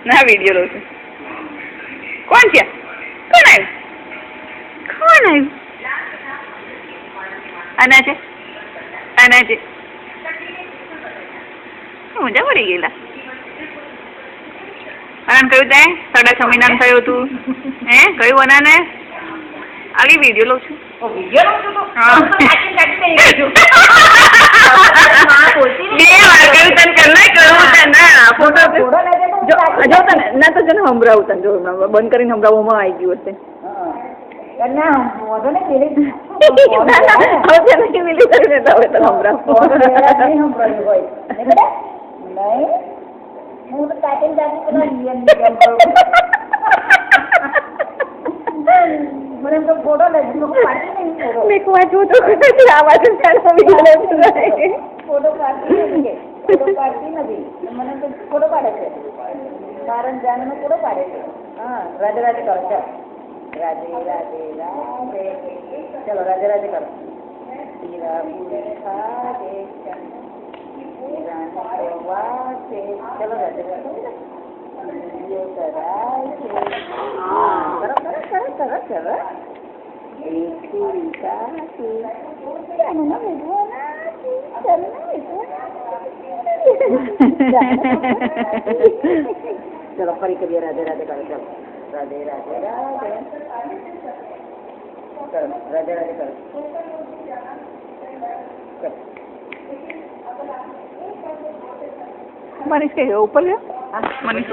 ના વિડીયો લઉં છું. કોણ છે? કોણ આવ્યું? કોણ આવ્યું? આના છે, આના છે. મજા પડી ગયેલા. આનંદ કયું તે 6.5 મહિનાનું થયું હતું? હે કયું બનાને? આલી વિડીયો લઉં છું. વિડીયો લઉં છું તો હા. બે વાર કહ્યું તને કર ના કરું તને ફોટો જો તને ના તો જને સંભળાવું તને જો બંધ કરીને સંભળાવવામાં આવી ગયું હશે. ના વાંધો નહીં પેલી હવે નહીં મિલી કરીને તો હવે તને સંભળાવું. નહીં સંભળાયું હોય નહીં હું તો કાઢીને જાતી પેલા નિયમ મને એમ તો ફોટો લઈ પાડી નહીં ફોટો મેં વાંચવું તો આવાજ ફોટો પાડતી નથી મને તો ફોટો પાડે છે કારણ જાણનો ફોટો પાડે છે. હા રાધે રાધે કરો ચાલો રાધે રાધે રાધે ચલો રાધે રાધે કરો. હીરા પૂરી ખાધે હીરાને વાસે ચલો રાધે રાધે ચલો ચલો ફરી કરીએ રાધે રાધે કરો ચલો રાધે રાધે રાધે ચલો રાધે રાધે કરો ચલો મનીષ કે ઉપર ગયો મનીષ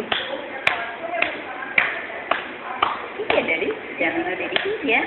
ઠીક છે ડેડી જાનુ ડેડી ઠીક છે.